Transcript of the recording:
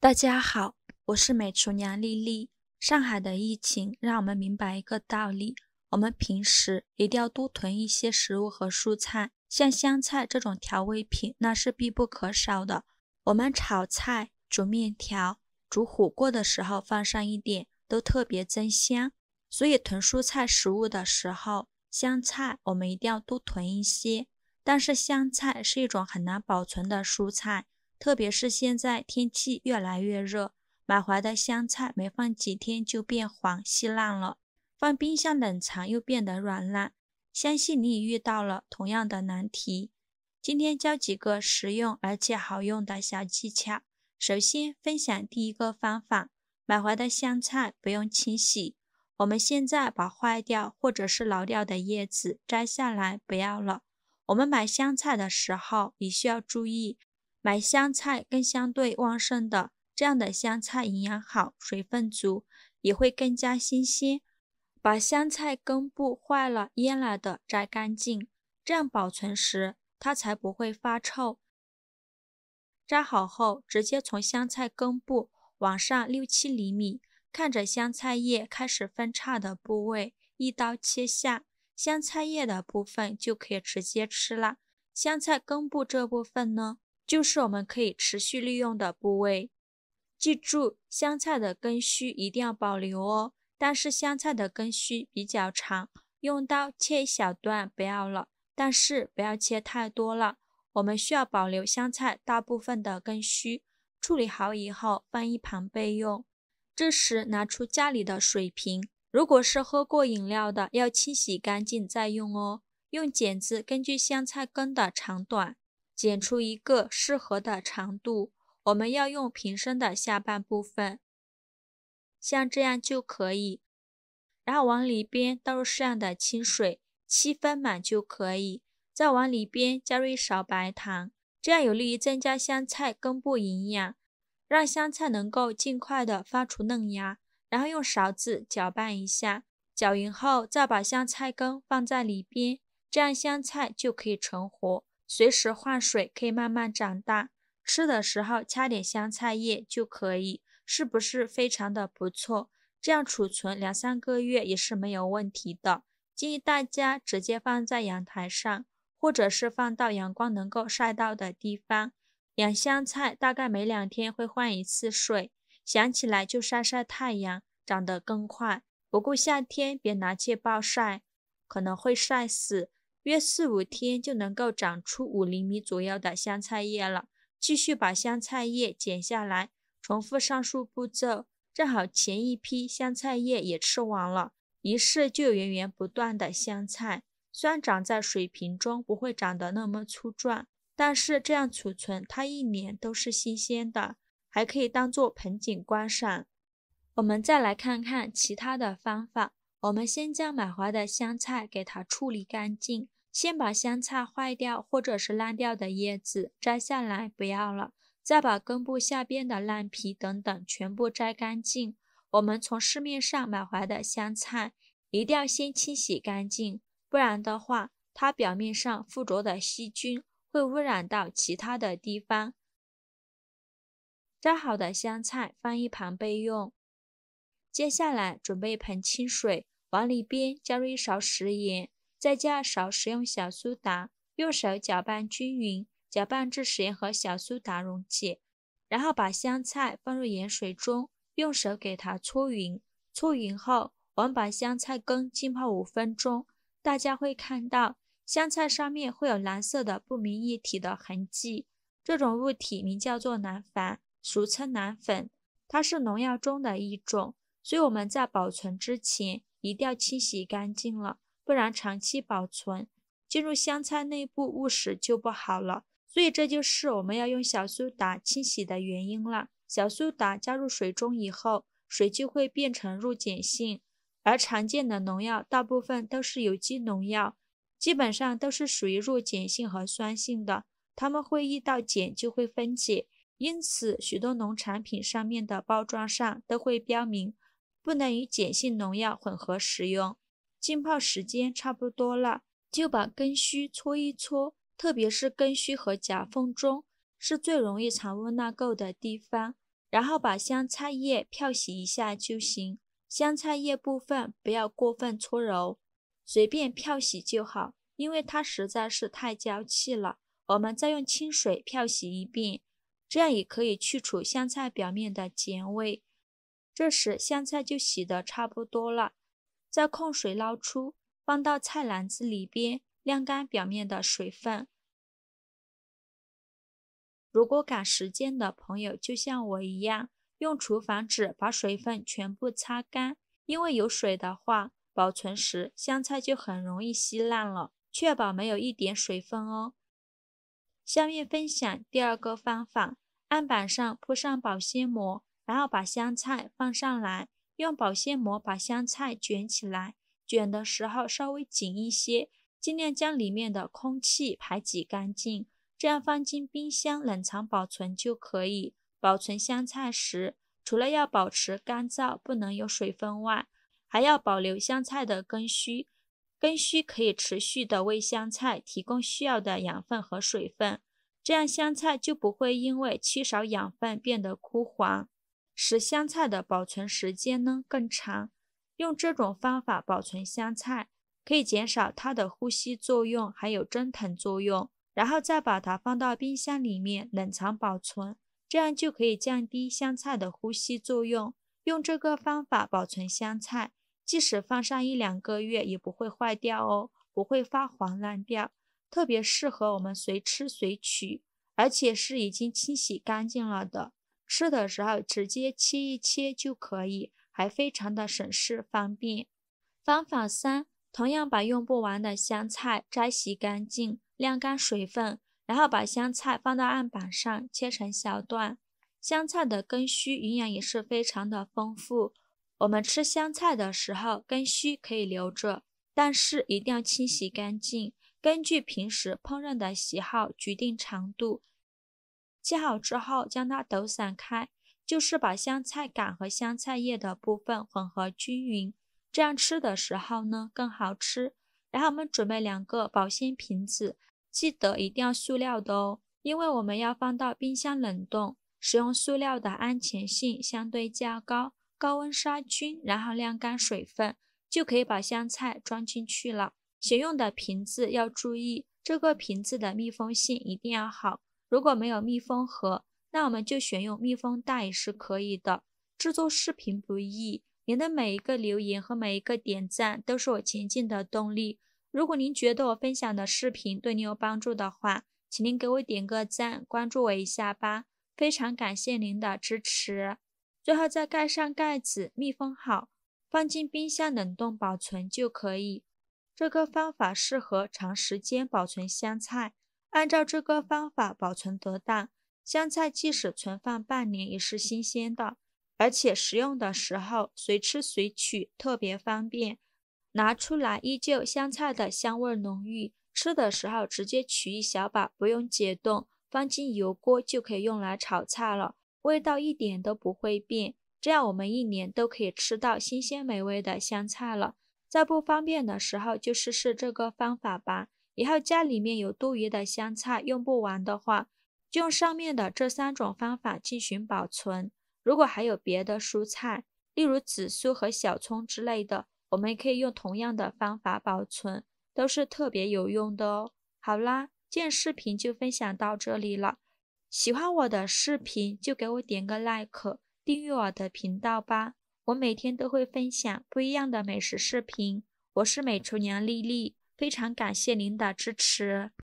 大家好，我是美厨娘丽丽。上海的疫情让我们明白一个道理，我们平时一定要多囤一些食物和蔬菜，像香菜这种调味品那是必不可少的。我们炒菜、煮面条、煮火锅的时候放上一点，都特别增香。所以囤蔬菜食物的时候，香菜我们一定要多囤一些。但是香菜是一种很难保存的蔬菜，特别是现在天气越来越热，买回来的香菜没放几天就变黄稀烂了，放冰箱冷藏又变得软烂。相信你也遇到了同样的难题。今天教几个实用而且好用的小技巧。首先分享第一个方法，买回来的香菜不用清洗。我们现在把坏掉或者是老掉的叶子摘下来不要了。我们买香菜的时候也需要注意，买香菜更相对旺盛的，这样的香菜营养好，水分足，也会更加新鲜。把香菜根部坏了、蔫了的摘干净，这样保存时它才不会发臭。摘好后，直接从香菜根部往上6-7厘米，看着香菜叶开始分叉的部位，一刀切下，香菜叶的部分就可以直接吃了。香菜根部这部分呢，就是我们可以持续利用的部位。记住，香菜的根须一定要保留哦，但是香菜的根须比较长，用刀切一小段不要了，但是不要切太多了。我们需要保留香菜大部分的根须，处理好以后放一旁备用。这时拿出家里的水瓶，如果是喝过饮料的，要清洗干净再用哦。用剪子根据香菜根的长短，剪出一个适合的长度。我们要用瓶身的下半部分，像这样就可以。然后往里边倒入适量的清水，7分满就可以。再往里边加入1勺白糖，这样有利于增加香菜根部营养，让香菜能够尽快的发出嫩芽。然后用勺子搅拌一下，搅匀后再把香菜根放在里边，这样香菜就可以成活，随时换水，可以慢慢长大。吃的时候掐点香菜叶就可以，是不是非常的不错？这样储存2-3个月也是没有问题的。建议大家直接放在阳台上，或者是放到阳光能够晒到的地方。养香菜大概每2天会换一次水，想起来就晒晒太阳，长得更快。不过夏天别拿去暴晒，可能会晒死。约4-5天就能够长出5厘米左右的香菜叶了。继续把香菜叶剪下来，重复上述步骤，正好前一批香菜叶也吃完了，一试就有源源不断的香菜。虽然长在水瓶中不会长得那么粗壮，但是这样储存它1年都是新鲜的，还可以当做盆景观赏。我们再来看看其他的方法。我们先将买回来的香菜给它处理干净，先把香菜坏掉或者是烂掉的叶子摘下来不要了，再把根部下边的烂皮等等全部摘干净。我们从市面上买回来的香菜一定要先清洗干净，不然的话它表面上附着的细菌会污染到其他的地方。摘好的香菜放一旁备用。接下来准备一盆清水，往里边加入1勺食盐，再加2勺食用小苏打，用手搅拌均匀，搅拌至食盐和小苏打溶解。然后把香菜放入盐水中，用手给它搓匀。搓匀后，我们把香菜根浸泡5分钟。大家会看到香菜上面会有蓝色的不明液体的痕迹，这种物体名叫做南矾，俗称南粉，它是农药中的一种。所以我们在保存之前一定要清洗干净了，不然长期保存进入香菜内部误食就不好了。所以这就是我们要用小苏打清洗的原因了。小苏打加入水中以后，水就会变成弱碱性，而常见的农药大部分都是有机农药，基本上都是属于弱碱性和酸性的，它们会遇到碱就会分解，因此许多农产品上面的包装上都会标明不能与碱性农药混合使用。浸泡时间差不多了，就把根须搓一搓，特别是根须和夹缝中是最容易藏污纳垢的地方。然后把香菜叶漂洗一下就行。香菜叶部分不要过分搓揉，随便漂洗就好，因为它实在是太娇气了。我们再用清水漂洗一遍，这样也可以去除香菜表面的碱味。这时香菜就洗得差不多了，再控水捞出，放到菜篮子里边，晾干表面的水分。如果赶时间的朋友就像我一样，用厨房纸把水分全部擦干，因为有水的话，保存时香菜就很容易稀烂了，确保没有一点水分哦。下面分享第二个方法，案板上铺上保鲜膜，然后把香菜放上来，用保鲜膜把香菜卷起来，卷的时候稍微紧一些，尽量将里面的空气排挤干净，这样放进冰箱冷藏保存就可以。保存香菜时，除了要保持干燥不能有水分外，还要保留香菜的根须，根须可以持续的为香菜提供需要的养分和水分，这样香菜就不会因为缺少养分变得枯黄，使香菜的保存时间呢更长。用这种方法保存香菜，可以减少它的呼吸作用还有蒸腾作用，然后再把它放到冰箱里面冷藏保存，这样就可以降低香菜的呼吸作用。用这个方法保存香菜，即使放上1-2个月也不会坏掉哦，不会发黄烂掉，特别适合我们随吃随取，而且是已经清洗干净了的，吃的时候直接切一切就可以，还非常的省事方便。方法3，同样把用不完的香菜摘洗干净，晾干水分，然后把香菜放到案板上切成小段。香菜的根须营养也是非常的丰富，我们吃香菜的时候根须可以留着，但是一定要清洗干净，根据平时烹饪的喜好决定长度。切好之后将它抖散开，就是把香菜杆和香菜叶的部分混合均匀，这样吃的时候呢更好吃。然后我们准备2个保鲜瓶子，记得一定要塑料的哦，因为我们要放到冰箱冷冻，使用塑料的安全性相对较高，高温杀菌，然后晾干水分，就可以把香菜装进去了。选用的瓶子要注意，这个瓶子的密封性一定要好，如果没有密封盒，那我们就选用密封袋也是可以的。制作视频不易，您的每一个留言和每一个点赞都是我前进的动力。如果您觉得我分享的视频对您有帮助的话，请您给我点个赞，关注我一下吧，非常感谢您的支持。最后再盖上盖子，密封好，放进冰箱冷冻保存就可以。这个方法适合长时间保存香菜，按照这个方法保存得当，香菜即使存放半年也是新鲜的，而且食用的时候随吃随取，特别方便。拿出来依旧香菜的香味浓郁，吃的时候直接取一小把，不用解冻，放进油锅就可以用来炒菜了，味道一点都不会变，这样我们1年都可以吃到新鲜美味的香菜了。在不方便的时候就试试这个方法吧。以后家里面有多余的香菜用不完的话，就用上面的这3种方法进行保存。如果还有别的蔬菜，例如紫苏和小葱之类的，我们也可以用同样的方法保存，都是特别有用的哦。好啦，今天视频就分享到这里了，喜欢我的视频就给我点个 like， 订阅我的频道吧，我每天都会分享不一样的美食视频。我是美厨娘丽丽，非常感谢您的支持。